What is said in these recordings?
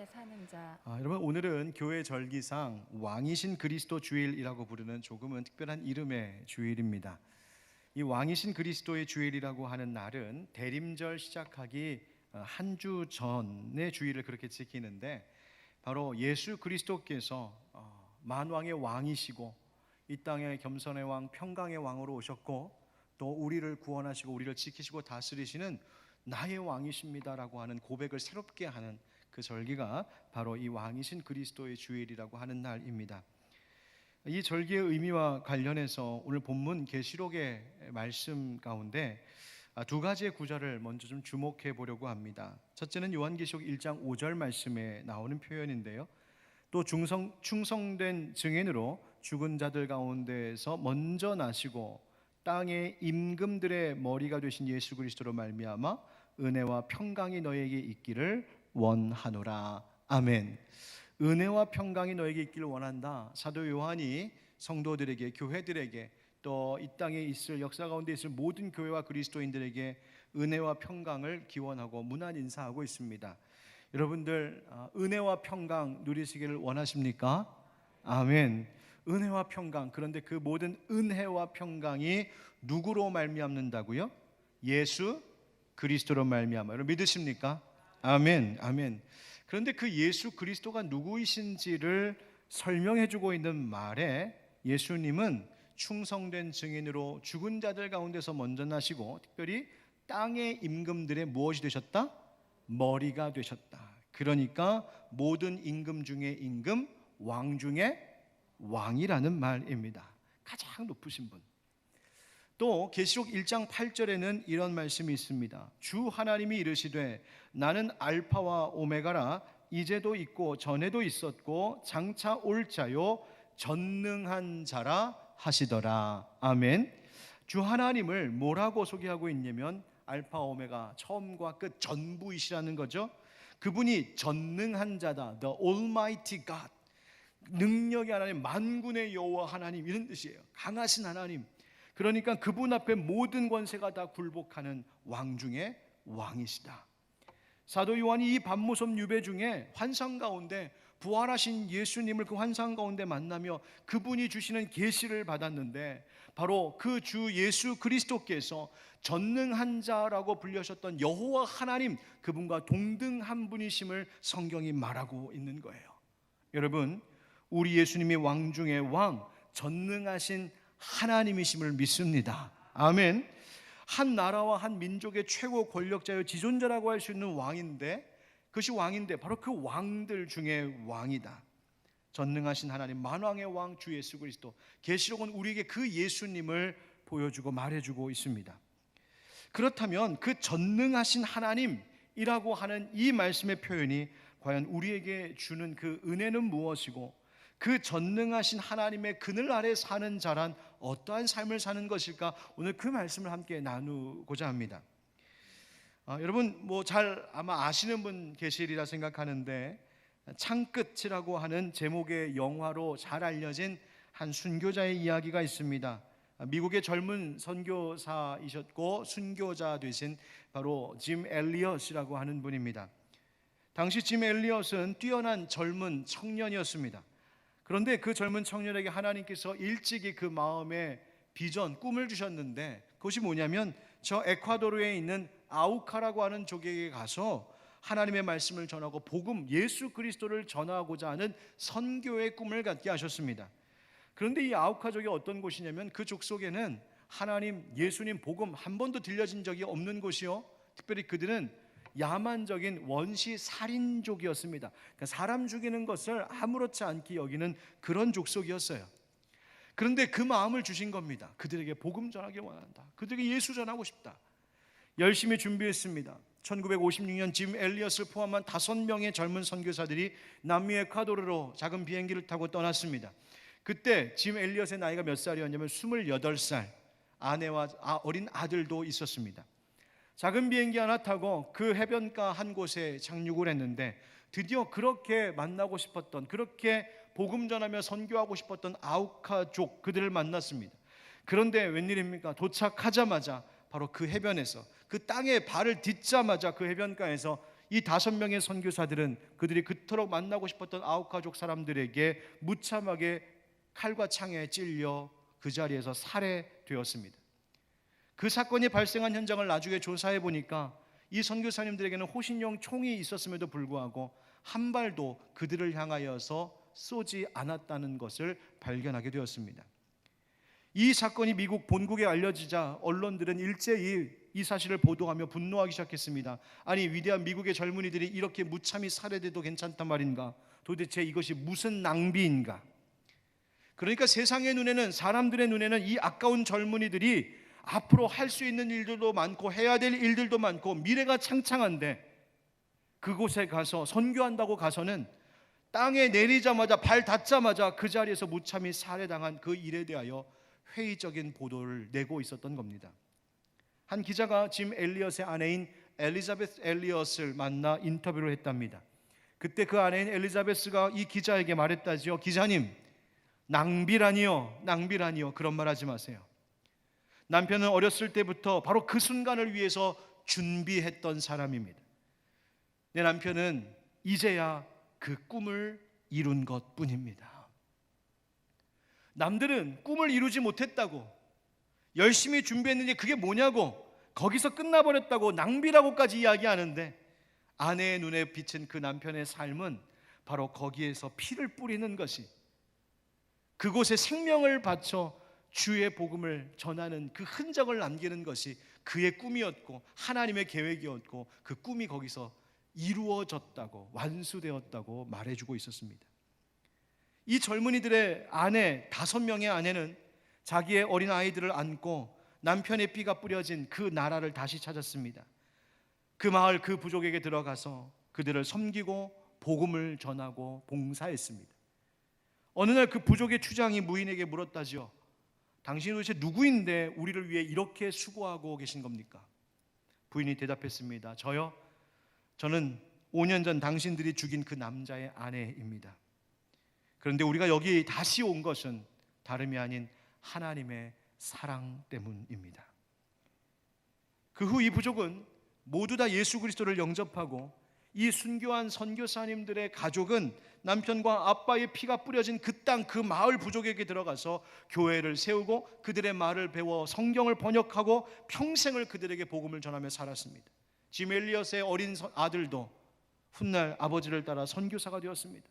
사는 자. 여러분, 오늘은 교회 절기상 왕이신 그리스도 주일이라고 부르는 조금은 특별한 이름의 주일입니다. 이 왕이신 그리스도의 주일이라고 하는 날은 대림절 시작하기 한 주 전의 주일을 그렇게 지키는데, 바로 예수 그리스도께서 만왕의 왕이시고 이 땅의 겸손의 왕, 평강의 왕으로 오셨고, 또 우리를 구원하시고 우리를 지키시고 다스리시는 나의 왕이십니다라고 하는 고백을 새롭게 하는 그 절기가 바로 이 왕이신 그리스도의 주일이라고 하는 날입니다. 이 절기의 의미와 관련해서 오늘 본문 계시록의 말씀 가운데 두 가지의 구절을 먼저 좀 주목해 보려고 합니다. 첫째는 요한계시록 1장 5절 말씀에 나오는 표현인데요. 또 충성된 증인으로 죽은 자들 가운데에서 먼저 나시고 땅의 임금들의 머리가 되신 예수 그리스도로 말미암아 은혜와 평강이 너에게 있기를 원하노라. 아멘. 은혜와 평강이 너에게 있기를 원한다. 사도 요한이 성도들에게, 교회들에게, 또 이 땅에 있을 역사 가운데 있을 모든 교회와 그리스도인들에게 은혜와 평강을 기원하고 문안 인사하고 있습니다. 여러분들 은혜와 평강 누리시기를 원하십니까? 아멘. 은혜와 평강. 그런데 그 모든 은혜와 평강이 누구로 말미암는다고요? 예수 그리스도로 말미암아. 여러분 믿으십니까? 아멘. 아멘. 그런데 그 예수 그리스도가 누구이신지를 설명해 주고 있는 말에 예수님은 충성된 증인으로 죽은 자들 가운데서 먼저 나시고 특별히 땅의 임금들의 무엇이 되셨다? 머리가 되셨다. 그러니까 모든 임금 중에 임금, 왕 중에 왕이라는 말입니다. 가장 높으신 분. 또 계시록 1장 8절에는 이런 말씀이 있습니다. 주 하나님이 이르시되 나는 알파와 오메가라. 이제도 있고 전에도 있었고 장차 올 자요 전능한 자라 하시더라. 아멘. 주 하나님을 뭐라고 소개하고 있냐면 알파 오메가, 처음과 끝, 전부이시라는 거죠. 그분이 전능한 자다. The Almighty God. 능력의 하나님, 만군의 여호와 하나님, 이런 뜻이에요. 강하신 하나님. 그러니까 그분 앞에 모든 권세가 다 굴복하는 왕 중에 왕이시다. 사도 요한이 이 밤모섬 유배 중에 환상 가운데 부활하신 예수님을 그 환상 가운데 만나며 그분이 주시는 계시를 받았는데, 바로 그 주 예수 그리스도께서 전능한 자라고 불리셨던 여호와 하나님, 그분과 동등한 분이심을 성경이 말하고 있는 거예요. 여러분, 우리 예수님이 왕 중에 왕, 전능하신 하나님이심을 믿습니다. 아멘. 한 나라와 한 민족의 최고 권력자여 지존자라고 할 수 있는 왕인데, 그것이 왕인데 바로 그 왕들 중에 왕이다. 전능하신 하나님, 만왕의 왕 주 예수 그리스도. 계시록은 우리에게 그 예수님을 보여주고 말해주고 있습니다. 그렇다면 그 전능하신 하나님이라고 하는 이 말씀의 표현이 과연 우리에게 주는 그 은혜는 무엇이고, 그 전능하신 하나님의 그늘 아래 사는 자란 어떠한 삶을 사는 것일까? 오늘 그 말씀을 함께 나누고자 합니다. 여러분 잘 아마 아시는 분 계시리라 생각하는데, 창끝이라고 하는 제목의 영화로 잘 알려진 한 순교자의 이야기가 있습니다. 미국의 젊은 선교사이셨고 순교자 되신 바로 짐 엘리엇이라고 하는 분입니다. 당시 짐 엘리엇은 뛰어난 젊은 청년이었습니다. 그런데 그 젊은 청년에게 하나님께서 일찍이 그 마음의 비전, 꿈을 주셨는데, 그것이 뭐냐면 저 에콰도르에 있는 아우카라고 하는 족에게 가서 하나님의 말씀을 전하고 복음, 예수 그리스도를 전하고자 하는 선교의 꿈을 갖게 하셨습니다. 그런데 이 아우카족이 어떤 곳이냐면 그 족 속에는 하나님, 예수님 복음 한 번도 들려진 적이 없는 곳이요, 특별히 그들은 야만적인 원시 살인족이었습니다. 그러니까 사람 죽이는 것을 아무렇지 않게 여기는 그런 족속이었어요. 그런데 그 마음을 주신 겁니다. 그들에게 복음 전하기 원한다. 그들에게 예수 전하고 싶다. 열심히 준비했습니다. 1956년 짐 엘리엇을 포함한 5명의 젊은 선교사들이 남미 에콰도르로 작은 비행기를 타고 떠났습니다. 그때 짐 엘리엇의 나이가 몇 살이었냐면 28살, 아내와 어린 아들도 있었습니다. 작은 비행기 하나 타고 그 해변가 한 곳에 착륙을 했는데, 드디어 그렇게 만나고 싶었던, 그렇게 복음 전하며 선교하고 싶었던 아우카족, 그들을 만났습니다. 그런데 웬일입니까? 도착하자마자 바로 그 해변에서, 그 땅에 발을 딛자마자 그 해변가에서 이 5명의 선교사들은 그들이 그토록 만나고 싶었던 아웃가족 사람들에게 무참하게 칼과 창에 찔려 그 자리에서 살해되었습니다. 그 사건이 발생한 현장을 나중에 조사해 보니까 이 선교사님들에게는 호신용 총이 있었음에도 불구하고 한 발도 그들을 향하여서 쏘지 않았다는 것을 발견하게 되었습니다. 이 사건이 미국 본국에 알려지자 언론들은 일제히 이 사실을 보도하며 분노하기 시작했습니다. 아니, 위대한 미국의 젊은이들이 이렇게 무참히 살해돼도 괜찮단 말인가? 도대체 이것이 무슨 낭비인가? 그러니까 세상의 눈에는, 사람들의 눈에는 이 아까운 젊은이들이 앞으로 할 수 있는 일들도 많고 해야 될 일들도 많고 미래가 창창한데, 그곳에 가서 선교한다고 가서는 땅에 내리자마자, 발 닿자마자 그 자리에서 무참히 살해당한 그 일에 대하여 회의적인 보도를 내고 있었던 겁니다. 한 기자가 짐 엘리엇의 아내인 엘리자베스 엘리엇을 만나 인터뷰를 했답니다. 그때 그 아내인 엘리자베스가 이 기자에게 말했다지요. 기자님, 낭비라니요, 낭비라니요, 그런 말 하지 마세요. 남편은 어렸을 때부터 바로 그 순간을 위해서 준비했던 사람입니다. 내 남편은 이제야 그 꿈을 이룬 것뿐입니다. 남들은 꿈을 이루지 못했다고, 열심히 준비했는데 그게 뭐냐고, 거기서 끝나버렸다고, 낭비라고까지 이야기하는데, 아내의 눈에 비친 그 남편의 삶은 바로 거기에서 피를 뿌리는 것이, 그곳에 생명을 바쳐 주의 복음을 전하는 그 흔적을 남기는 것이 그의 꿈이었고 하나님의 계획이었고, 그 꿈이 거기서 이루어졌다고, 완수되었다고 말해주고 있었습니다. 이 젊은이들의 아내, 5명의 아내는 자기의 어린 아이들을 안고 남편의 피가 뿌려진 그 나라를 다시 찾았습니다. 그 마을, 그 부족에게 들어가서 그들을 섬기고 복음을 전하고 봉사했습니다. 어느 날 그 부족의 추장이 무인에게 물었다지요. 당신이 도대체 누구인데 우리를 위해 이렇게 수고하고 계신 겁니까? 부인이 대답했습니다. 저는 5년 전 당신들이 죽인 그 남자의 아내입니다. 그런데 우리가 여기 다시 온 것은 다름이 아닌 하나님의 사랑 때문입니다. 그 후 이 부족은 모두 다 예수 그리스도를 영접하고, 이 순교한 선교사님들의 가족은 남편과 아빠의 피가 뿌려진 그 땅, 그 마을 부족에게 들어가서 교회를 세우고 그들의 말을 배워 성경을 번역하고 평생을 그들에게 복음을 전하며 살았습니다. 짐 엘리엇의 어린 아들도 훗날 아버지를 따라 선교사가 되었습니다.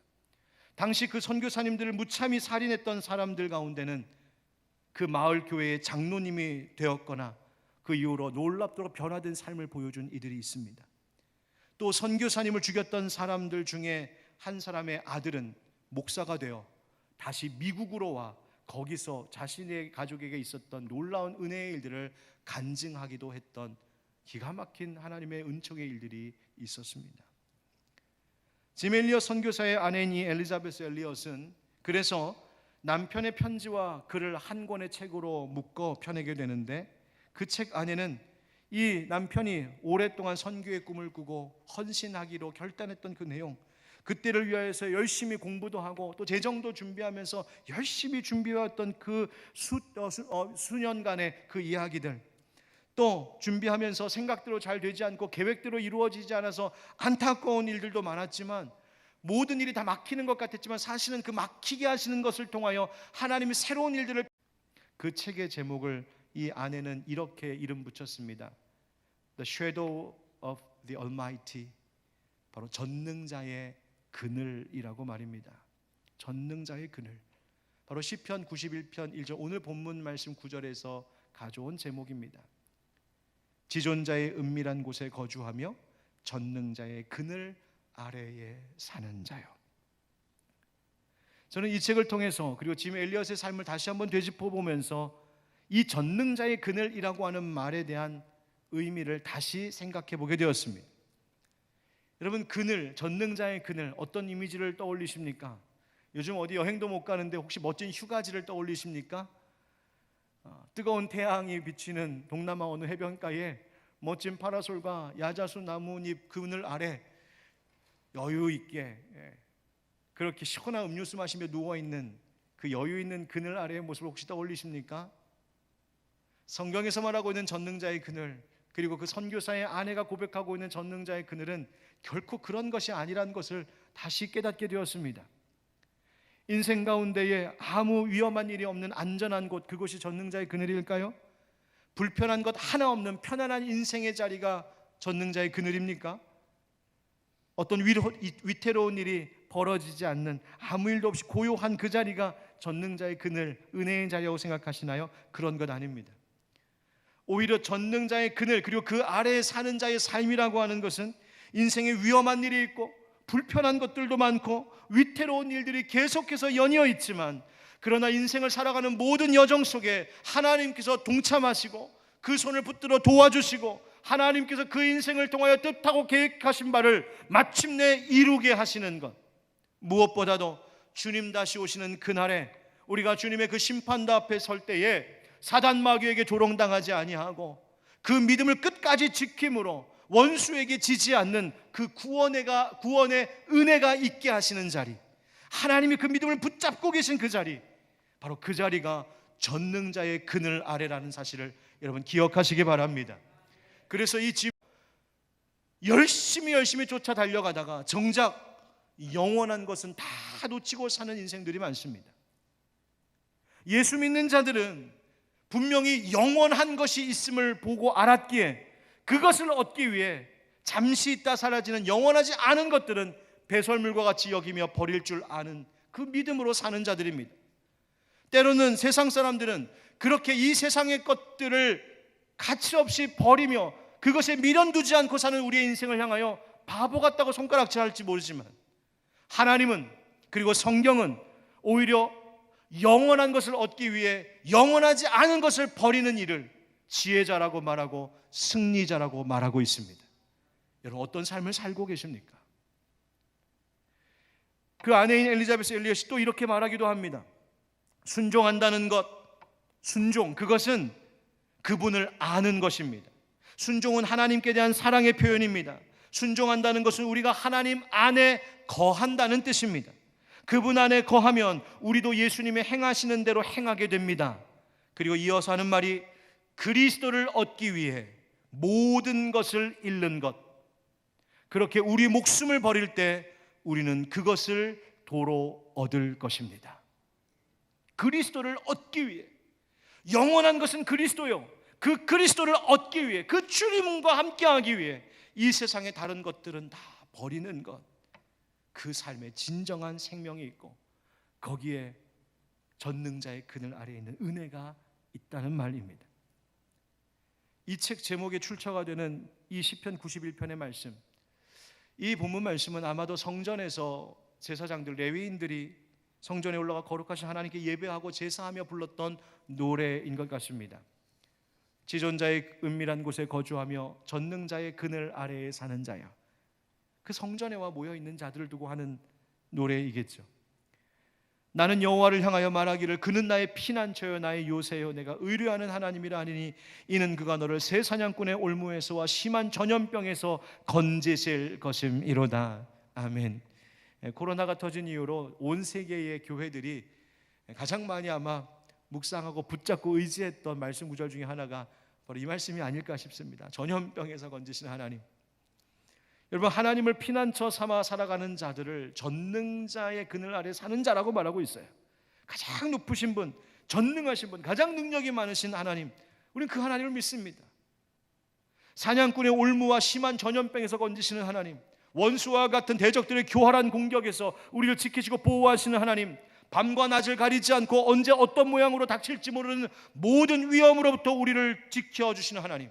당시 그 선교사님들을 무참히 살인했던 사람들 가운데는 그 마을 교회의 장로님이 되었거나 그 이후로 놀랍도록 변화된 삶을 보여준 이들이 있습니다. 또 선교사님을 죽였던 사람들 중에 한 사람의 아들은 목사가 되어 다시 미국으로 와 거기서 자신의 가족에게 있었던 놀라운 은혜의 일들을 간증하기도 했던 기가 막힌 하나님의 은총의 일들이 있었습니다. 짐 엘리엇 선교사의 아내인 이 엘리자베스 엘리엇은 그래서 남편의 편지와 글을 한 권의 책으로 묶어 펴내게 되는데, 그 책 안에는 이 남편이 오랫동안 선교의 꿈을 꾸고 헌신하기로 결단했던 그 내용, 그때를 위하여서 열심히 공부도 하고 또 재정도 준비하면서 열심히 준비해왔던 그 수년간의 그 이야기들, 또 준비하면서 생각대로 잘 되지 않고 계획대로 이루어지지 않아서 안타까운 일들도 많았지만, 모든 일이 다 막히는 것 같았지만 사실은 그 막히게 하시는 것을 통하여 하나님이 새로운 일들을, 그 책의 제목을 이 아내는 이렇게 이름 붙였습니다. The Shadow of the Almighty, 바로 전능자의 그늘이라고 말입니다. 전능자의 그늘, 바로 시편 91편 1절, 오늘 본문 말씀 9절에서 가져온 제목입니다. 지존자의 은밀한 곳에 거주하며 전능자의 그늘 아래에 사는 자요. 저는 이 책을 통해서, 그리고 짐 엘리엇의 삶을 다시 한번 되짚어 보면서 이 전능자의 그늘이라고 하는 말에 대한 의미를 다시 생각해 보게 되었습니다. 여러분, 그늘, 전능자의 그늘, 어떤 이미지를 떠올리십니까? 요즘 어디 여행도 못 가는데 혹시 멋진 휴가지를 떠올리십니까? 뜨거운 태양이 비치는 동남아 어느 해변가에 멋진 파라솔과 야자수 나뭇잎 그늘 아래 여유 있게 그렇게 시원한 음료수 마시며 누워있는 그 여유 있는 그늘 아래의 모습을 혹시 떠올리십니까? 성경에서 말하고 있는 전능자의 그늘, 그리고 그 선교사의 아내가 고백하고 있는 전능자의 그늘은 결코 그런 것이 아니라는 것을 다시 깨닫게 되었습니다. 인생 가운데에 아무 위험한 일이 없는 안전한 곳, 그곳이 전능자의 그늘일까요? 불편한 것 하나 없는 편안한 인생의 자리가 전능자의 그늘입니까? 어떤 위태로운 일이 벌어지지 않는, 아무 일도 없이 고요한 그 자리가 전능자의 그늘, 은혜의 자리라고 생각하시나요? 그런 것 아닙니다. 오히려 전능자의 그늘, 그리고 그 아래에 사는 자의 삶이라고 하는 것은 인생에 위험한 일이 있고 불편한 것들도 많고 위태로운 일들이 계속해서 연이어 있지만, 그러나 인생을 살아가는 모든 여정 속에 하나님께서 동참하시고 그 손을 붙들어 도와주시고 하나님께서 그 인생을 통하여 뜻하고 계획하신 바를 마침내 이루게 하시는 것, 무엇보다도 주님 다시 오시는 그날에 우리가 주님의 그 심판대 앞에 설 때에 사단 마귀에게 조롱당하지 아니하고 그 믿음을 끝까지 지킴으로 원수에게 지지 않는 그 구원의 은혜가 있게 하시는 자리, 하나님이 그 믿음을 붙잡고 계신 그 자리, 바로 그 자리가 전능자의 그늘 아래라는 사실을 여러분 기억하시기 바랍니다. 그래서 이 집 열심히 쫓아 달려가다가 정작 영원한 것은 다 놓치고 사는 인생들이 많습니다. 예수 믿는 자들은 분명히 영원한 것이 있음을 보고 알았기에 그것을 얻기 위해 잠시 있다 사라지는 영원하지 않은 것들은 배설물과 같이 여기며 버릴 줄 아는 그 믿음으로 사는 자들입니다. 때로는 세상 사람들은 그렇게 이 세상의 것들을 가치없이 버리며 그것에 미련두지 않고 사는 우리의 인생을 향하여 바보 같다고 손가락질할지 모르지만, 하나님은, 그리고 성경은 오히려 영원한 것을 얻기 위해 영원하지 않은 것을 버리는 일을 지혜자라고 말하고 승리자라고 말하고 있습니다. 여러분, 어떤 삶을 살고 계십니까? 그 아내인 엘리자베스 엘리엇이 또 이렇게 말하기도 합니다. 순종한다는 것, 순종, 그것은 그분을 아는 것입니다. 순종은 하나님께 대한 사랑의 표현입니다. 순종한다는 것은 우리가 하나님 안에 거한다는 뜻입니다. 그분 안에 거하면 우리도 예수님의 행하시는 대로 행하게 됩니다. 그리고 이어서 하는 말이 그리스도를 얻기 위해 모든 것을 잃는 것, 그렇게 우리 목숨을 버릴 때 우리는 그것을 도로 얻을 것입니다. 그리스도를 얻기 위해, 영원한 것은 그리스도요, 그 그리스도를 얻기 위해, 그 주님과 함께하기 위해 이 세상의 다른 것들은 다 버리는 것, 그 삶에 진정한 생명이 있고 거기에 전능자의 그늘 아래에 있는 은혜가 있다는 말입니다. 이 책 제목에 출처가 되는 이 시편 91편의 말씀, 이 본문 말씀은 아마도 성전에서 제사장들, 레위인들이 성전에 올라가 거룩하신 하나님께 예배하고 제사하며 불렀던 노래인 것 같습니다. 지존자의 은밀한 곳에 거주하며 전능자의 그늘 아래에 사는 자야, 그 성전에 와 모여있는 자들을 두고 하는 노래이겠죠. 나는 여호와를 향하여 말하기를 그는 나의 피난처요 나의 요새요 내가 의뢰하는 하나님이라 하니니 이는 그가 너를 새 사냥꾼의 올무에서와 심한 전염병에서 건지실 것임이로다. 아멘. 코로나가 터진 이후로 온 세계의 교회들이 가장 많이 아마 묵상하고 붙잡고 의지했던 말씀 구절 중에 하나가 바로 이 말씀이 아닐까 싶습니다. 전염병에서 건지시는 하나님. 여러분, 하나님을 피난처 삼아 살아가는 자들을 전능자의 그늘 아래 사는 자라고 말하고 있어요. 가장 높으신 분, 전능하신 분, 가장 능력이 많으신 하나님, 우리는 그 하나님을 믿습니다. 사냥꾼의 올무와 심한 전염병에서 건지시는 하나님, 원수와 같은 대적들의 교활한 공격에서 우리를 지키시고 보호하시는 하나님, 밤과 낮을 가리지 않고 언제 어떤 모양으로 닥칠지 모르는 모든 위험으로부터 우리를 지켜주시는 하나님,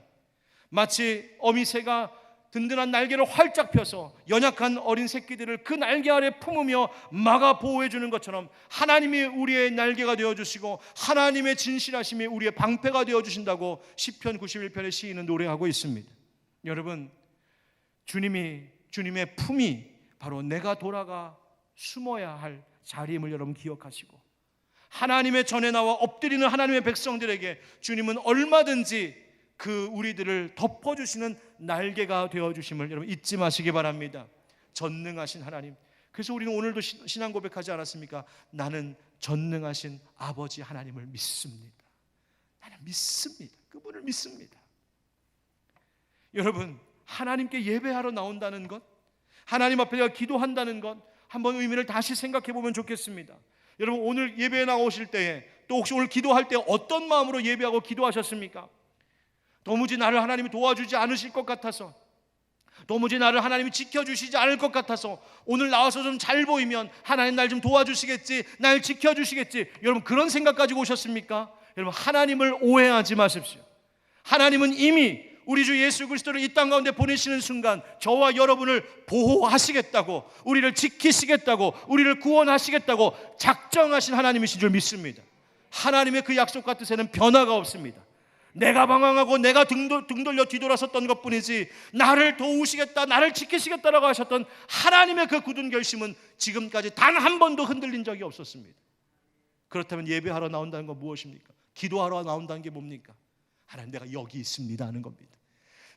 마치 어미새가 든든한 날개를 활짝 펴서 연약한 어린 새끼들을 그 날개 아래 품으며 막아 보호해 주는 것처럼 하나님이 우리의 날개가 되어주시고 하나님의 진실하심이 우리의 방패가 되어주신다고 시편 91편의 시인은 노래하고 있습니다. 여러분, 주님의 품이 바로 내가 돌아가 숨어야 할 자리임을 여러분 기억하시고, 하나님의 전에 나와 엎드리는 하나님의 백성들에게 주님은 얼마든지 그 우리들을 덮어주시는 날개가 되어주심을 여러분 잊지 마시기 바랍니다. 전능하신 하나님. 그래서 우리는 오늘도 신앙 고백하지 않았습니까? 나는 전능하신 아버지 하나님을 믿습니다. 나는 믿습니다. 그분을 믿습니다. 여러분, 하나님께 예배하러 나온다는 것, 하나님 앞에 내가 기도한다는 것 한번 의미를 다시 생각해 보면 좋겠습니다. 여러분, 오늘 예배에 나오실 때에 또 혹시 오늘 기도할 때 어떤 마음으로 예배하고 기도하셨습니까? 도무지 나를 하나님이 도와주지 않으실 것 같아서, 도무지 나를 하나님이 지켜주시지 않을 것 같아서, 오늘 나와서 좀 잘 보이면 하나님 날 좀 도와주시겠지, 날 지켜주시겠지, 여러분 그런 생각 가지고 오셨습니까? 여러분, 하나님을 오해하지 마십시오. 하나님은 이미 우리 주 예수 그리스도를 이 땅 가운데 보내시는 순간 저와 여러분을 보호하시겠다고, 우리를 지키시겠다고, 우리를 구원하시겠다고 작정하신 하나님이신 줄 믿습니다. 하나님의 그 약속과 뜻에는 변화가 없습니다. 내가 방황하고 내가 등 돌려 뒤돌아섰던 것뿐이지, 나를 도우시겠다, 나를 지키시겠다라고 하셨던 하나님의 그 굳은 결심은 지금까지 단 한 번도 흔들린 적이 없었습니다. 그렇다면 예배하러 나온다는 건 무엇입니까? 기도하러 나온다는 게 뭡니까? 하나님, 내가 여기 있습니다 하는 겁니다.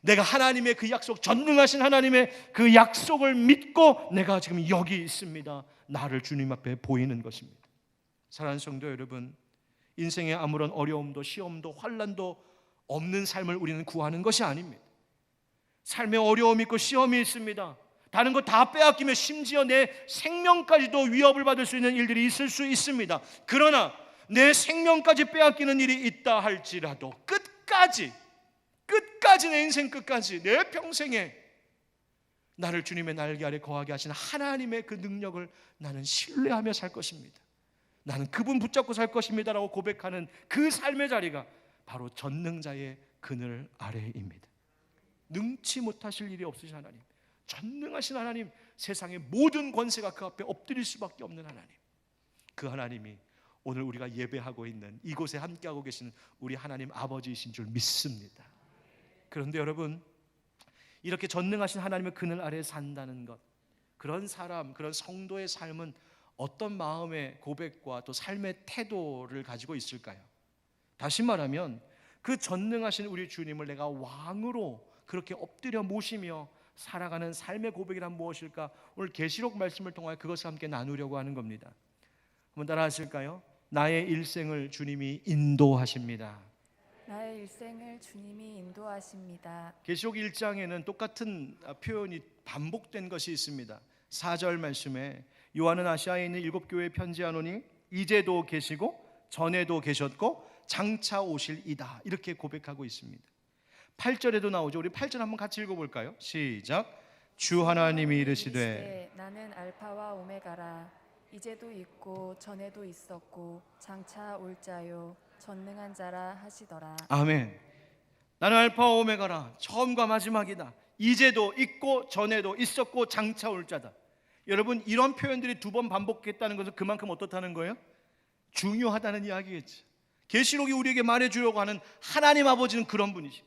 내가 하나님의 그 약속, 전능하신 하나님의 그 약속을 믿고 내가 지금 여기 있습니다, 나를 주님 앞에 보이는 것입니다. 사랑하는 성도 여러분, 인생에 아무런 어려움도 시험도 환난도 없는 삶을 우리는 구하는 것이 아닙니다. 삶에 어려움이 있고 시험이 있습니다. 다른 거 다 빼앗기면 심지어 내 생명까지도 위협을 받을 수 있는 일들이 있을 수 있습니다. 그러나 내 생명까지 빼앗기는 일이 있다 할지라도 끝까지 내 인생 끝까지, 내 평생에 나를 주님의 날개 아래 거하게 하신 하나님의 그 능력을 나는 신뢰하며 살 것입니다. 나는 그분 붙잡고 살 것입니다 라고 고백하는 그 삶의 자리가 바로 전능자의 그늘 아래입니다. 능치 못하실 일이 없으신 하나님, 전능하신 하나님, 세상의 모든 권세가 그 앞에 엎드릴 수밖에 없는 하나님, 그 하나님이 오늘 우리가 예배하고 있는 이곳에 함께하고 계시는 우리 하나님 아버지이신 줄 믿습니다. 그런데 여러분, 이렇게 전능하신 하나님의 그늘 아래에 산다는 것, 그런 사람, 그런 성도의 삶은 어떤 마음의 고백과 또 삶의 태도를 가지고 있을까요? 다시 말하면 그 전능하신 우리 주님을 내가 왕으로 그렇게 엎드려 모시며 살아가는 삶의 고백이란 무엇일까? 오늘 계시록 말씀을 통하여 그것을 함께 나누려고 하는 겁니다. 한번 따라 하실까요? 나의 일생을 주님이 인도하십니다. 나의 일생을 주님이 인도하십니다. 계시록 1장에는 똑같은 표현이 반복된 것이 있습니다. 4절 말씀에 요한은 아시아에 있는 7교회에 편지하노니 이제도 계시고 전에도 계셨고 장차 오실 이다, 이렇게 고백하고 있습니다. 8절에도 나오죠. 우리 8절 한번 같이 읽어볼까요? 시작. 주 하나님이 이르시되 나는 알파와 오메가라, 이제도 있고 전에도 있었고 장차 올 자요 전능한 자라 하시더라. 아멘. 나는 알파와 오메가라, 처음과 마지막이다. 이제도 있고 전에도 있었고 장차 올 자다. 여러분, 이런 표현들이 2번 반복했다는 것은 그만큼 어떻다는 거예요? 중요하다는 이야기겠지. 계시록이 우리에게 말해주려고 하는 하나님 아버지는 그런 분이시,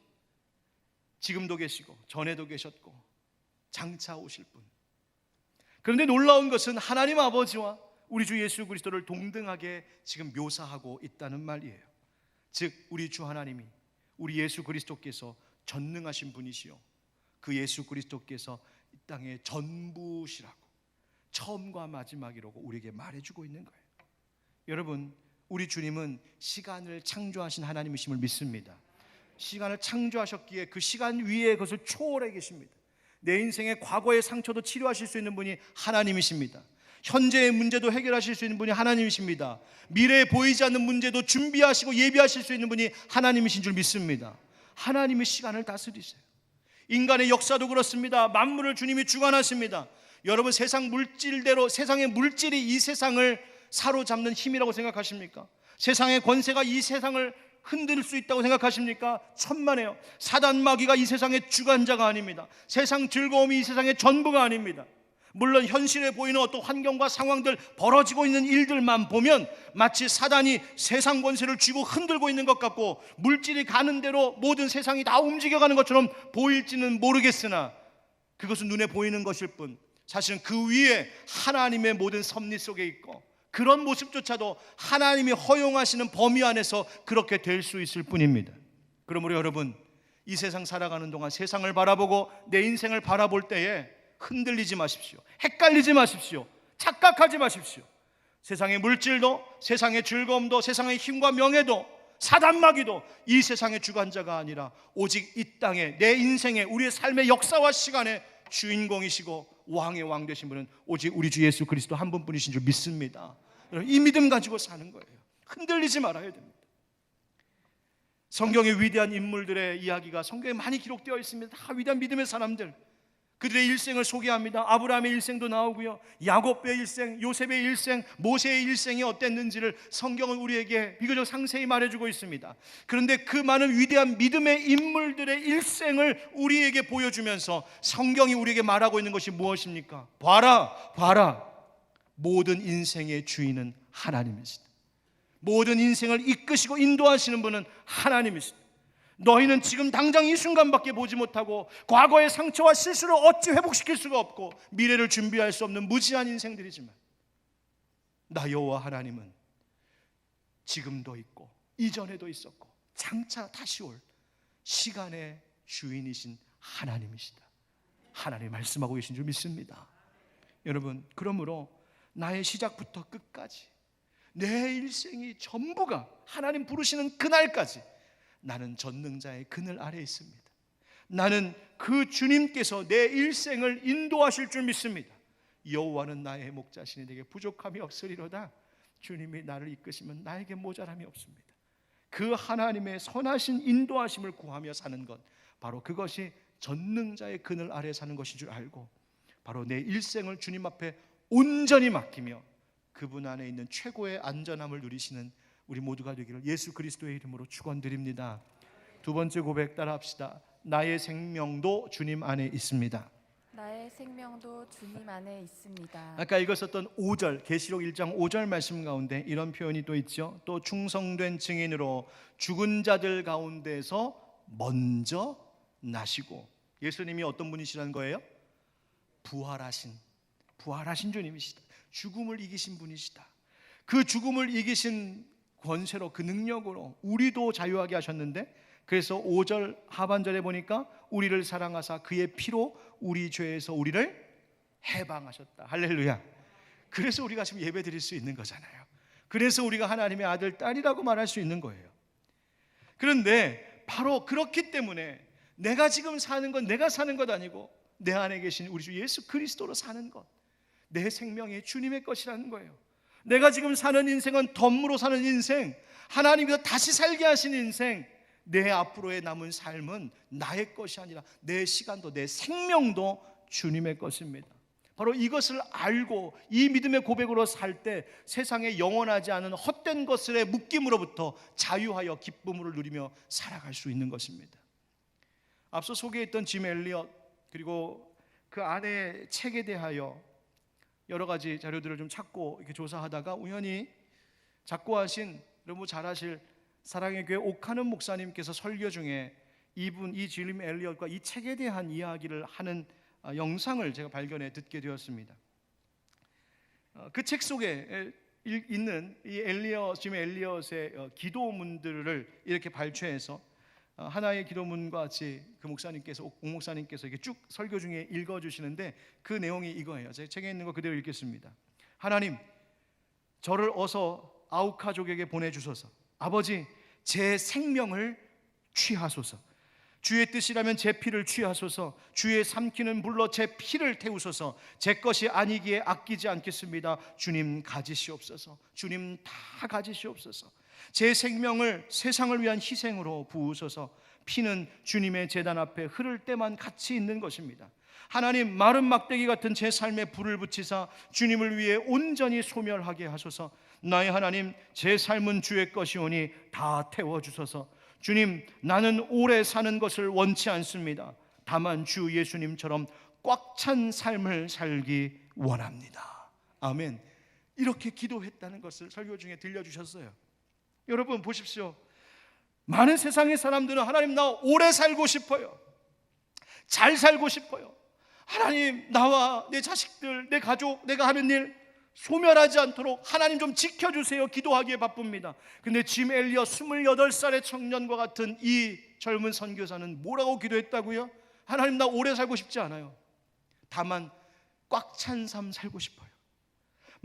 지금도 계시고 전에도 계셨고 장차 오실 분. 그런데 놀라운 것은 하나님 아버지와 우리 주 예수 그리스도를 동등하게 지금 묘사하고 있다는 말이에요. 즉 우리 주 하나님이, 우리 예수 그리스도께서 전능하신 분이시요, 그 예수 그리스도께서 이 땅의 전부시라고, 처음과 마지막이라고 우리에게 말해주고 있는 거예요. 여러분, 우리 주님은 시간을 창조하신 하나님이심을 믿습니다. 시간을 창조하셨기에 그 시간 위에 그것을 초월해 계십니다. 내 인생의 과거의 상처도 치료하실 수 있는 분이 하나님이십니다. 현재의 문제도 해결하실 수 있는 분이 하나님이십니다. 미래에 보이지 않는 문제도 준비하시고 예비하실 수 있는 분이 하나님이신 줄 믿습니다. 하나님이 시간을 다스리세요. 인간의 역사도 그렇습니다. 만물을 주님이 주관하십니다. 여러분, 세상 물질대로, 세상의 물질이 이 세상을 사로잡는 힘이라고 생각하십니까? 세상의 권세가 이 세상을 흔들 수 있다고 생각하십니까? 천만에요. 사단 마귀가 이 세상의 주관자가 아닙니다. 세상 즐거움이 이 세상의 전부가 아닙니다. 물론 현실에 보이는 어떤 환경과 상황들, 벌어지고 있는 일들만 보면 마치 사단이 세상 권세를 쥐고 흔들고 있는 것 같고 물질이 가는 대로 모든 세상이 다 움직여가는 것처럼 보일지는 모르겠으나 그것은 눈에 보이는 것일 뿐, 사실은 그 위에 하나님의 모든 섭리 속에 있고 그런 모습조차도 하나님이 허용하시는 범위 안에서 그렇게 될 수 있을 뿐입니다. 그러므로 여러분, 이 세상 살아가는 동안 세상을 바라보고 내 인생을 바라볼 때에 흔들리지 마십시오. 헷갈리지 마십시오. 착각하지 마십시오. 세상의 물질도, 세상의 즐거움도, 세상의 힘과 명예도, 사단마귀도 이 세상의 주관자가 아니라 오직 이 땅에, 내 인생의, 우리의 삶의 역사와 시간의 주인공이시고 왕의 왕 되신 분은 오직 우리 주 예수 그리스도 한 분뿐이신 줄 믿습니다. 여러분, 이 믿음 가지고 사는 거예요. 흔들리지 말아야 됩니다. 성경의 위대한 인물들의 이야기가 성경에 많이 기록되어 있습니다. 다 위대한 믿음의 사람들, 그들의 일생을 소개합니다. 아브라함의 일생도 나오고요, 야곱의 일생, 요셉의 일생, 모세의 일생이 어땠는지를 성경은 우리에게 비교적 상세히 말해주고 있습니다. 그런데 그 많은 위대한 믿음의 인물들의 일생을 우리에게 보여주면서 성경이 우리에게 말하고 있는 것이 무엇입니까? 봐라, 모든 인생의 주인은 하나님이시다. 모든 인생을 이끄시고 인도하시는 분은 하나님이시다. 너희는 지금 당장 이 순간밖에 보지 못하고 과거의 상처와 실수를 어찌 회복시킬 수가 없고 미래를 준비할 수 없는 무지한 인생들이지만, 나 여호와 하나님은 지금도 있고 이전에도 있었고 장차 다시 올 시간의 주인이신 하나님이시다. 하나님 말씀하고 계신 줄 믿습니다. 여러분, 그러므로 나의 시작부터 끝까지 내 일생이 전부가 하나님 부르시는 그날까지 나는 전능자의 그늘 아래에 있습니다. 나는 그 주님께서 내 일생을 인도하실 줄 믿습니다. 여호와는 나의 목자시니 내게 부족함이 없으리로다. 주님이 나를 이끄시면 나에게 모자람이 없습니다. 그 하나님의 선하신 인도하심을 구하며 사는 것, 바로 그것이 전능자의 그늘 아래에 사는 것인 줄 알고, 바로 내 일생을 주님 앞에 온전히 맡기며 그분 안에 있는 최고의 안전함을 누리시는 우리 모두가 되기를 예수 그리스도의 이름으로 축원드립니다. 두 번째 고백 따라합시다. 나의 생명도 주님 안에 있습니다. 나의 생명도 주님 안에 있습니다. 아까 읽었었던 5절, 계시록 1장 5절 말씀 가운데 이런 표현이 또 있죠. 또 충성된 증인으로 죽은 자들 가운데서 먼저 나시고, 예수님이 어떤 분이시라는 거예요? 부활하신 주님이시다. 죽음을 이기신 분이시다. 그 죽음을 이기신 권세로, 그 능력으로 우리도 자유하게 하셨는데, 그래서 5절 하반절에 보니까 우리를 사랑하사 그의 피로 우리 죄에서 우리를 해방하셨다. 할렐루야. 그래서 우리가 지금 예배 드릴 수 있는 거잖아요. 그래서 우리가 하나님의 아들, 딸이라고 말할 수 있는 거예요. 그런데 바로 그렇기 때문에 내가 지금 사는 건 내가 사는 것 아니고 내 안에 계신 우리 주 예수 그리스도로 사는 것, 내 생명이 주님의 것이라는 거예요. 내가 지금 사는 인생은 덤으로 사는 인생, 하나님께서 다시 살게 하신 인생, 내 앞으로의 남은 삶은 나의 것이 아니라 내 시간도 내 생명도 주님의 것입니다. 바로 이것을 알고 이 믿음의 고백으로 살 때 세상에 영원하지 않은 헛된 것들의 묶임으로부터 자유하여 기쁨을 누리며 살아갈 수 있는 것입니다. 앞서 소개했던 짐 엘리엇, 그리고 그 안에 책에 대하여 여러 가지 자료들을 좀 찾고 이렇게 조사하다가 우연히 작고하신, 여러분 잘 아실 사랑의 교회 옥하는 목사님께서 설교 중에 이 짐 엘리엇과 이 책에 대한 이야기를 하는 영상을 제가 발견해 듣게 되었습니다. 그 책 속에 있는 이 짐 엘리엇의 기도문들을 이렇게 발췌해서 하나의 기도문과 같이 그 목사님께서, 옥 목사님께서 이렇게 쭉 설교 중에 읽어주시는데, 그 내용이 이거예요. 제 책에 있는 거 그대로 읽겠습니다. 하나님, 저를 어서 아우카족에게 보내주소서. 아버지, 제 생명을 취하소서. 주의 뜻이라면 제 피를 취하소서. 주의 삼키는 불로 제 피를 태우소서. 제 것이 아니기에 아끼지 않겠습니다. 주님 가지시옵소서. 주님 다 가지시옵소서. 제 생명을 세상을 위한 희생으로 부으소서. 피는 주님의 제단 앞에 흐를 때만 가치 있는 것입니다. 하나님, 마른 막대기 같은 제 삶에 불을 붙이사 주님을 위해 온전히 소멸하게 하소서. 나의 하나님, 제 삶은 주의 것이오니 다 태워주소서. 주님, 나는 오래 사는 것을 원치 않습니다. 다만 주 예수님처럼 꽉 찬 삶을 살기 원합니다. 아멘. 이렇게 기도했다는 것을 설교 중에 들려주셨어요. 여러분 보십시오. 많은 세상의 사람들은 하나님, 나 오래 살고 싶어요. 잘 살고 싶어요. 하나님, 나와 내 자식들, 내 가족, 내가 하는 일 소멸하지 않도록 하나님 좀 지켜주세요. 기도하기에 바쁩니다. 근데 짐 엘리엇 28살의 청년과 같은 이 젊은 선교사는 뭐라고 기도했다고요? 하나님, 나 오래 살고 싶지 않아요. 다만 꽉 찬 삶 살고 싶어요.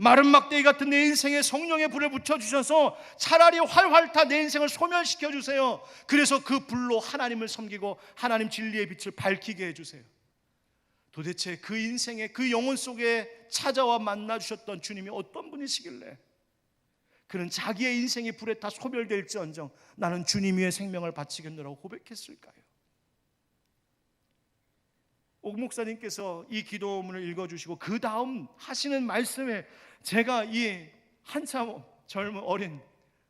마른 막대기 같은 내 인생에 성령의 불을 붙여주셔서 차라리 활활 타 내 인생을 소멸시켜주세요. 그래서 그 불로 하나님을 섬기고 하나님 진리의 빛을 밝히게 해주세요. 도대체 그 인생의 그 영혼 속에 찾아와 만나 주셨던 주님이 어떤 분이시길래 그는 자기의 인생이 불에 다 소멸될지언정 나는 주님 위에 생명을 바치겠노라고 고백했을까요? 옥 목사님께서 이 기도문을 읽어주시고 그 다음 하시는 말씀에 제가 이 한참 젊은 어린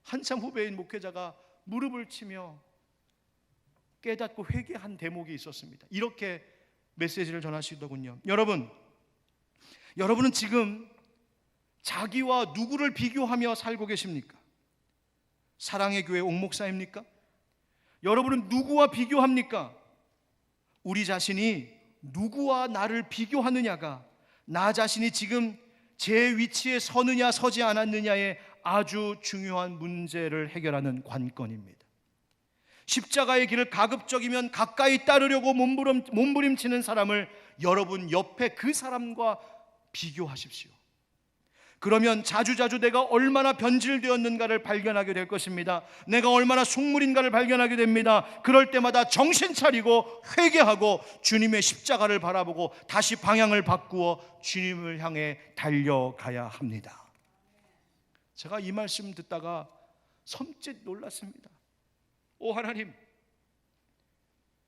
한참 후배인 목회자가 무릎을 치며 깨닫고 회개한 대목이 있었습니다. 이렇게 메시지를 전하시더군요. 여러분은 지금 자기와 누구를 비교하며 살고 계십니까? 사랑의 교회 옥 목사입니까? 여러분은 누구와 비교합니까? 우리 자신이 누구와 나를 비교하느냐가 나 자신이 지금 제 위치에 서느냐 서지 않았느냐의 아주 중요한 문제를 해결하는 관건입니다. 십자가의 길을 가급적이면 가까이 따르려고 몸부림치는 사람을 여러분 옆에 그 사람과 비교하십시오. 그러면 자주자주 내가 얼마나 변질되었는가를 발견하게 될 것입니다. 내가 얼마나 속물인가를 발견하게 됩니다. 그럴 때마다 정신 차리고 회개하고 주님의 십자가를 바라보고 다시 방향을 바꾸어 주님을 향해 달려가야 합니다. 제가 이 말씀 듣다가 섬찟 놀랐습니다. 오 하나님,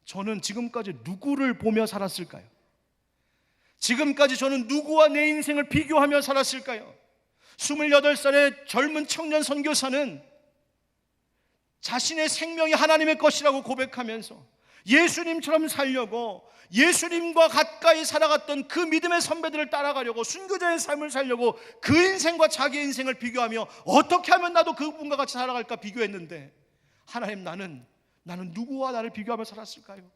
저는 지금까지 누구를 보며 살았을까요? 지금까지 저는 누구와 내 인생을 비교하며 살았을까요? 28살의 젊은 청년 선교사는 자신의 생명이 하나님의 것이라고 고백하면서 예수님처럼 살려고 예수님과 가까이 살아갔던 그 믿음의 선배들을 따라가려고 순교자의 삶을 살려고 그 인생과 자기의 인생을 비교하며 어떻게 하면 나도 그분과 같이 살아갈까 비교했는데 하나님, 나는 누구와 나를 비교하며 살았을까요?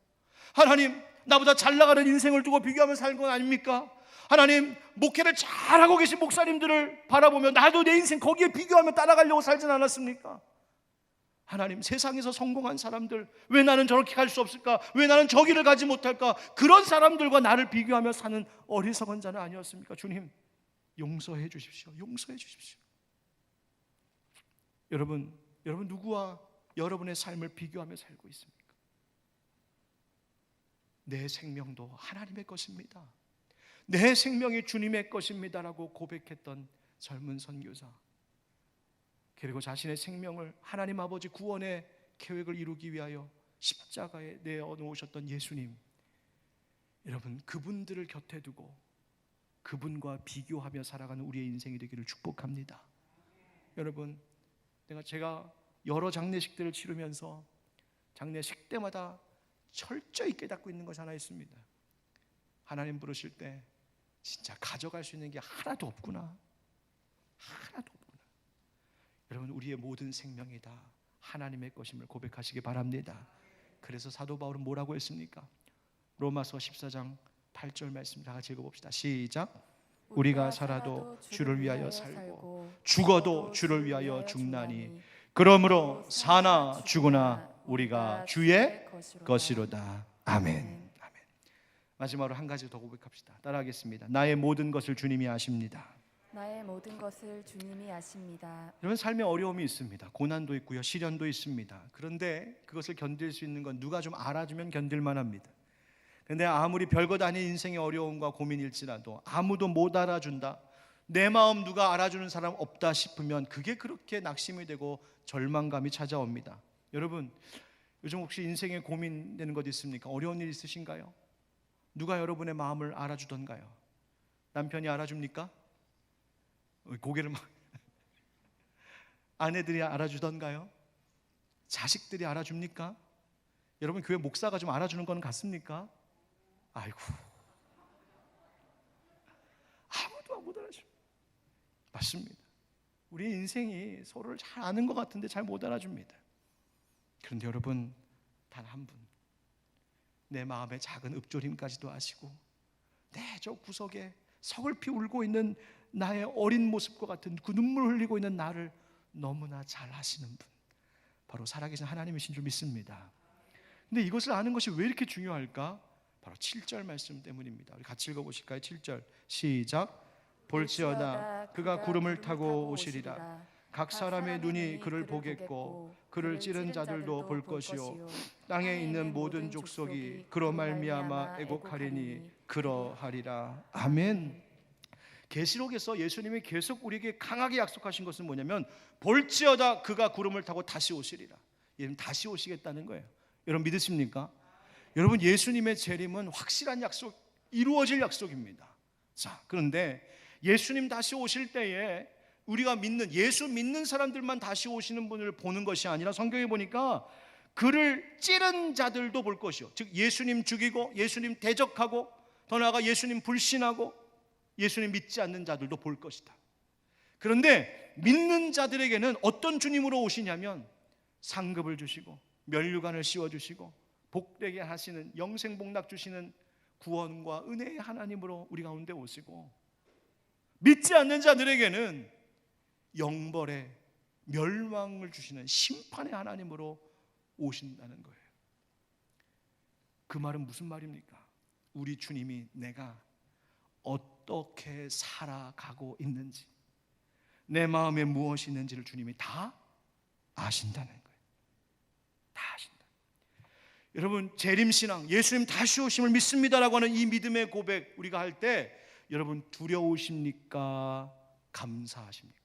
하나님, 나보다 잘 나가는 인생을 두고 비교하며 살 건 아닙니까? 하나님, 목회를 잘하고 계신 목사님들을 바라보며 나도 내 인생 거기에 비교하며 따라가려고 살진 않았습니까? 하나님, 세상에서 성공한 사람들 왜 나는 저렇게 갈 수 없을까? 왜 나는 저기를 가지 못할까? 그런 사람들과 나를 비교하며 사는 어리석은 자는 아니었습니까? 주님, 용서해 주십시오. 용서해 주십시오. 여러분 누구와 여러분의 삶을 비교하며 살고 있습니까? 내 생명도 하나님의 것입니다. 내 생명이 주님의 것입니다라고 고백했던 젊은 선교사, 그리고 자신의 생명을 하나님 아버지 구원의 계획을 이루기 위하여 십자가에 내어놓으셨던 예수님, 여러분 그분들을 곁에 두고 그분과 비교하며 살아가는 우리의 인생이 되기를 축복합니다. 여러분, 제가 여러 장례식들을 치르면서 장례식 때마다 철저히 깨닫고 있는 것이 하나 있습니다. 하나님 부르실 때 진짜 가져갈 수 있는 게 하나도 없구나. 하나도 없구나. 여러분, 우리의 모든 생명이 다 하나님의 것임을 고백하시기 바랍니다. 그래서 사도 바울은 뭐라고 했습니까? 로마서 14장 8절 말씀 다 같이 읽어봅시다. 시작. 우리가 살아도 주를 위하여 살고 죽어도 주를 위하여 죽나니 그러므로 사나 죽으나 우리가 주의 것이로다. 아멘. 마지막으로 한 가지 더 고백합시다. 따라하겠습니다. 나의 모든 것을 주님이 아십니다. 나의 모든 것을 주님이 아십니다. 여러분, 삶에 어려움이 있습니다. 고난도 있고요, 시련도 있습니다. 그런데 그것을 견딜 수 있는 건 누가 좀 알아주면 견딜만 합니다. 그런데 아무리 별것 아닌 인생의 어려움과 고민일지라도 아무도 못 알아준다, 내 마음 누가 알아주는 사람 없다 싶으면 그게 그렇게 낙심이 되고 절망감이 찾아옵니다. 여러분, 요즘 혹시 인생에 고민되는 것 있습니까? 어려운 일 있으신가요? 누가 여러분의 마음을 알아주던가요? 남편이 알아줍니까? 고개를 막 아내들이 알아주던가요? 자식들이 알아줍니까? 여러분, 교회 목사가 좀 알아주는 건 같습니까? 아이고, 아무도 못 알아줍니다. 맞습니다. 우리 인생이 서로를 잘 아는 것 같은데 잘 못 알아줍니다. 그런데 여러분, 단 한 분, 내 마음의 작은 읊조림까지도 아시고 내 저 구석에 서글피 울고 있는 나의 어린 모습과 같은 그 눈물 흘리고 있는 나를 너무나 잘 아시는 분, 바로 살아계신 하나님이신 줄 믿습니다. 근데 이것을 아는 것이 왜 이렇게 중요할까? 바로 7절 말씀 때문입니다. 우리 같이 읽어보실까요? 7절 시작. 볼지어다 그가 구름을 타고 오시리라. 각 사람의 눈이 그를 보겠고 그를 찌른 자들도 볼 것이요 땅에 있는 모든 족속이 그로 말미암아 애곡하리니 그러하리라. 아멘. 계시록에서 예수님이 계속 우리에게 강하게 약속하신 것은 뭐냐면 볼지어다 그가 구름을 타고 다시 오시리라. 얘는 다시 오시겠다는 거예요. 여러분 믿으십니까? 여러분 예수님의 재림은 확실한 약속, 이루어질 약속입니다. 자, 그런데 예수님 다시 오실 때에 우리가 믿는, 예수 믿는 사람들만 다시 오시는 분을 보는 것이 아니라 성경에 보니까 그를 찌른 자들도 볼 것이요, 즉 예수님 죽이고 예수님 대적하고 더 나아가 예수님 불신하고 예수님 믿지 않는 자들도 볼 것이다. 그런데 믿는 자들에게는 어떤 주님으로 오시냐면 상급을 주시고 면류관을 씌워주시고 복되게 하시는, 영생복락 주시는 구원과 은혜의 하나님으로 우리 가운데 오시고, 믿지 않는 자들에게는 영벌의 멸망을 주시는 심판의 하나님으로 오신다는 거예요. 그 말은 무슨 말입니까? 우리 주님이 내가 어떻게 살아가고 있는지, 내 마음에 무엇이 있는지를 주님이 다 아신다는 거예요. 다 아신다. 여러분 재림신앙, 예수님 다시 오심을 믿습니다라고 하는 이 믿음의 고백 우리가 할 때 여러분 두려우십니까? 감사하십니까?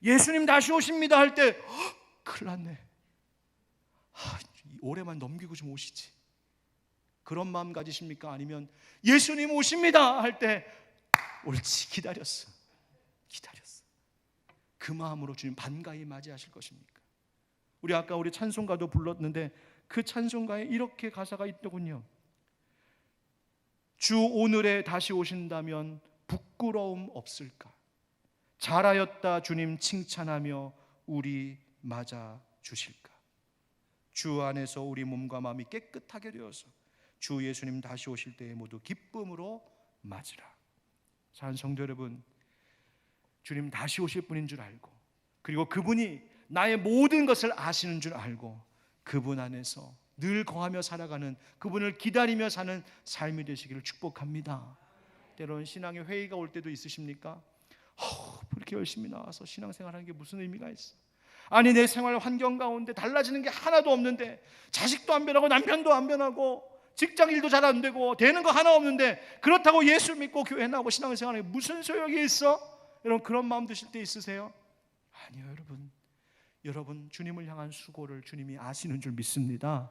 예수님 다시 오십니다 할 때 큰일 났네, 올해만 넘기고 좀 오시지, 그런 마음 가지십니까? 아니면 예수님 오십니다 할 때 옳지, 기다렸어, 그 마음으로 주님 반가이 맞이하실 것입니까? 우리 아까 우리 찬송가도 불렀는데 그 찬송가에 이렇게 가사가 있더군요. 주 오늘에 다시 오신다면 부끄러움 없을까? 잘하였다 주님 칭찬하며 우리 맞아 주실까? 주 안에서 우리 몸과 마음이 깨끗하게 되어서 주 예수님 다시 오실 때에 모두 기쁨으로 맞으라. 사랑하는 성도 여러분, 주님 다시 오실 분인 줄 알고, 그리고 그분이 나의 모든 것을 아시는 줄 알고 그분 안에서 늘 거하며 살아가는, 그분을 기다리며 사는 삶이 되시기를 축복합니다. 때로는 신앙의 회의가 올 때도 있으십니까? 그렇게 열심히 나와서 신앙생활하는 게 무슨 의미가 있어? 아니 내 생활 환경 가운데 달라지는 게 하나도 없는데, 자식도 안 변하고 남편도 안 변하고 직장 일도 잘 안 되고 되는 거 하나 없는데, 그렇다고 예수 믿고 교회 나오고 신앙생활하는 게 무슨 소용이 있어? 여러분 그런 마음 드실 때 있으세요? 아니요 여러분 주님을 향한 수고를 주님이 아시는 줄 믿습니다.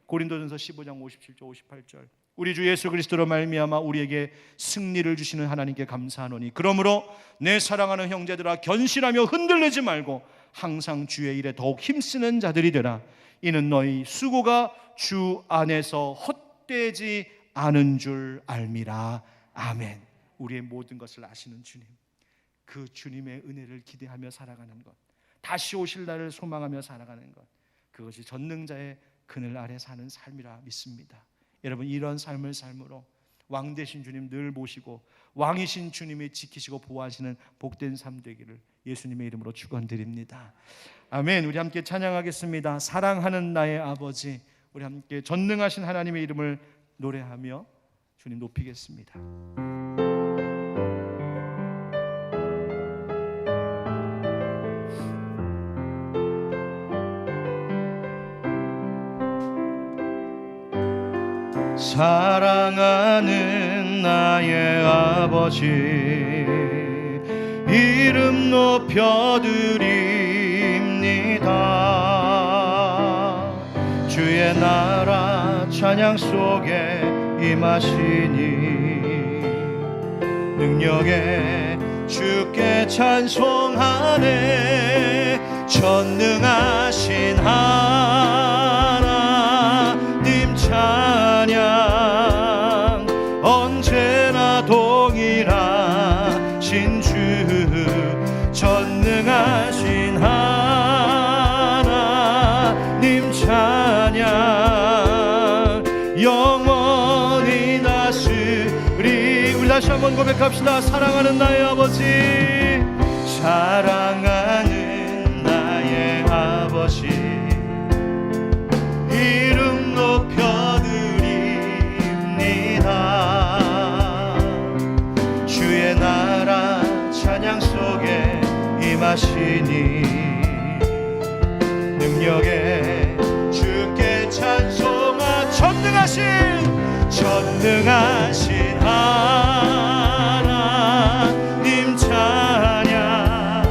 고린도전서 15장 57절 58절 우리 주 예수 그리스도로 말미암아 우리에게 승리를 주시는 하나님께 감사하노니 그러므로 내 사랑하는 형제들아 견실하며 흔들리지 말고 항상 주의 일에 더욱 힘쓰는 자들이 되라. 이는 너희 수고가 주 안에서 헛되지 않은 줄 알미라. 아멘. 우리의 모든 것을 아시는 주님, 그 주님의 은혜를 기대하며 살아가는 것, 다시 오실 날을 소망하며 살아가는 것, 그것이 전능자의 그늘 아래 사는 삶이라 믿습니다. 여러분 이런 삶을 삶으로 왕 되신 주님 늘 모시고 왕이신 주님이 지키시고 보호하시는 복된 삶 되기를 예수님의 이름으로 축원드립니다. 아멘. 우리 함께 찬양하겠습니다. 사랑하는 나의 아버지. 우리 함께 전능하신 하나님의 이름을 노래하며 주님 높이겠습니다. 사랑하는 나의 아버지, 이름 높여드립니다. 주의 나라 찬양 속에 임하시니 능력에 주께 찬송하네. 전능하신 하나님 찬양 언제나 동일하신 주, 전능하신 하나님 찬양 영원히 다스리. 우리 다시 한번 고백합시다. 사랑하는 나의 아버지, 사랑하는 나의 아버지, 이름 높여드립니다. 주의 나라 찬양 속에 말씀하시니 능력에 주께 찬송하 전능하신 하나님 찬양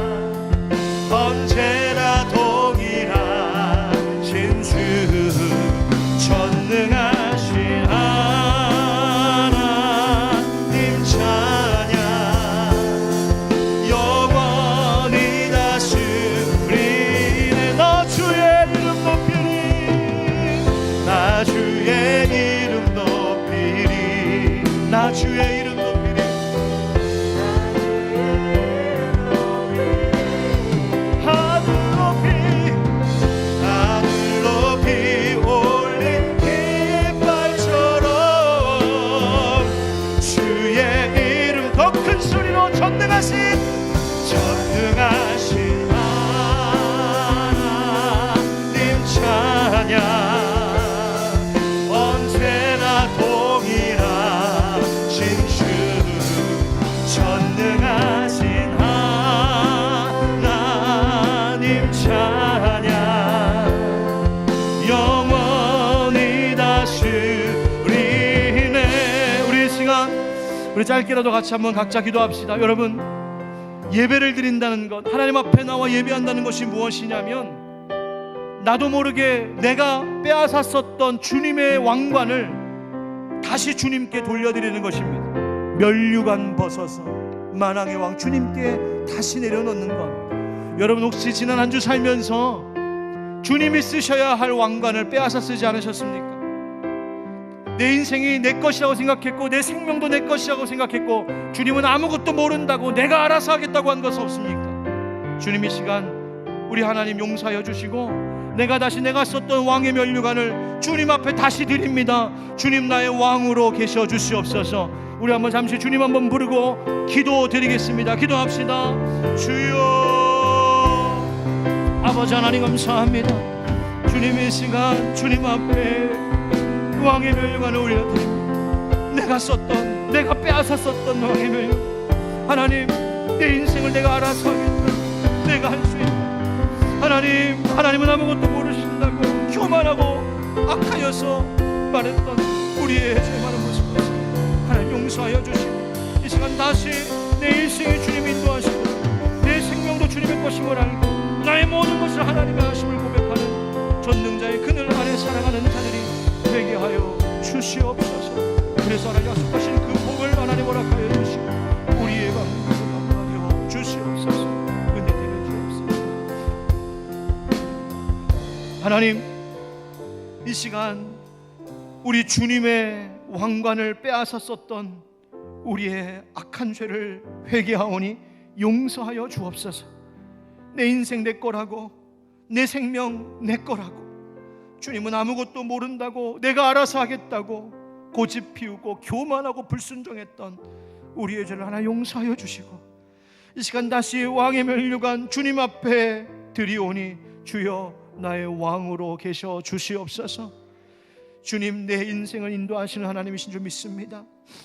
언제나 동일하신 주 전능하신 하나님 찬양 영원히 다스리네 나 주의 이름 높이리 나 주의 이름 높이리 나 주의 이름 높이리 하늘 높이 올린 깃발처럼 주의 이름 더 큰 소리로 전능하신 하나님 찬양 언제나 동일하신 주 전능하신 하나님 찬양 영원히 다스리네. 우리 이 시간 우리 짧게라도 같이 한번 각자 기도합시다. 여러분, 예배를 드린다는 것, 하나님 앞에 나와 예배한다는 것이 무엇이냐면 나도 모르게 내가 빼앗았었던 주님의 왕관을 다시 주님께 돌려드리는 것입니다. 면류관 벗어서 만왕의 왕 주님께 다시 내려놓는 것. 여러분, 혹시 지난 한 주 살면서 주님이 쓰셔야 할 왕관을 빼앗아 쓰지 않으셨습니까? 내 인생이 내 것이라고 생각했고 내 생명도 내 것이라고 생각했고 주님은 아무것도 모른다고 내가 알아서 하겠다고 한 것은 없습니까? 주님 이 시간 우리 하나님 용서하여 주시고 내가 썼던 왕의 면류관을 주님 앞에 다시 드립니다. 주님 나의 왕으로 계셔 주시옵소서. 우리 한번 잠시 주님 한번 부르고 기도 드리겠습니다. 기도합시다. 주여 아버지 하나님 감사합니다. 주님 이 시간 주님 앞에 왕의 면류관을 올려드립니다. 내가 빼앗았었던 왕의 면류관 하나님 내 인생을 내가 알아서 하겠다. 내가 할 수 있다. 하나님은 아무것도 모르신다고 교만하고 악하여서 말했던 우리의 죄 많은 모습 하나님 용서하여 주시고 이 시간 다시 내 인생에 주님 인도하시고 내 생명도 주님의 것인 걸 알고 나의 모든 것을 하나님의 하심을 고백하는 전능자의 그늘 아래 살아가는 자들이 되게 하여 주시옵소서. 그래서 하나님 약속하신 그 복을 하나님 허락하여 주시고 우리의 방법을 감당하여 주시옵소서. 은혜 되는 주옵소서. 하나님 이 시간 우리 주님의 왕관을 빼앗았었던 우리의 악한 죄를 회개하오니 용서하여 주옵소서. 내 인생 내 거라고 내 생명 내 거라고 주님은 아무것도 모른다고 내가 알아서 하겠다고 고집 피우고 교만하고 불순종했던 우리의 죄를 하나 용서하여 주시고 이 시간 다시 왕의 면류관 주님 앞에 드리오니 주여 나의 왕으로 계셔 주시옵소서. 주님 내 인생을 인도하시는 하나님이신 줄 믿습니다.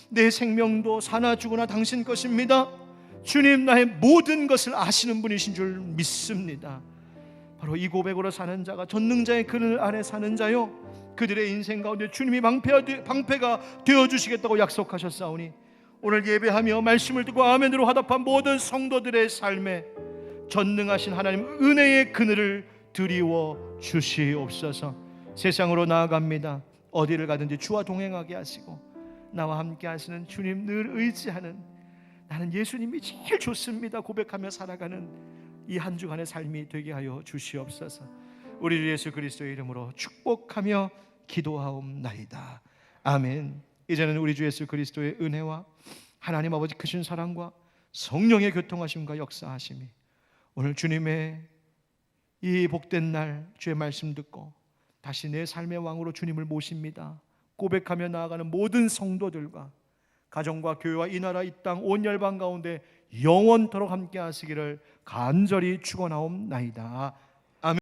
내 생명도 사나 죽으나 당신 것입니다. 주님 나의 모든 것을 아시는 분이신 줄 믿습니다. 바로 이 고백으로 사는 자가 전능자의 그늘 아래 사는 자요 그들의 인생 가운데 주님이 방패가 되어주시겠다고 약속하셨사오니 오늘 예배하며 말씀을 듣고 아멘으로 화답한 모든 성도들의 삶에 전능하신 하나님 은혜의 그늘을 드리워 주시옵소서. 세상으로 나아갑니다. 어디를 가든지 주와 동행하게 하시고 나와 함께 하시는 주님 늘 의지하는 나는 예수님이 제일 좋습니다 고백하며 살아가는 이 한 주간의 삶이 되게 하여 주시옵소서. 우리 주 예수 그리스도의 이름으로 축복하며 기도하옵나이다. 아멘. 이제는 우리 주 예수 그리스도의 은혜와 하나님 아버지 크신 사랑과 성령의 교통하심과 역사하심이 오늘 주님의 이 복된 날 주의 말씀 듣고 다시 내 삶의 왕으로 주님을 모십니다 고백하며 나아가는 모든 성도들과 가정과 교회와 이 나라 이 땅 온 열방 가운데 영원토록 함께 하시기를 간절히 축원하옵나이다.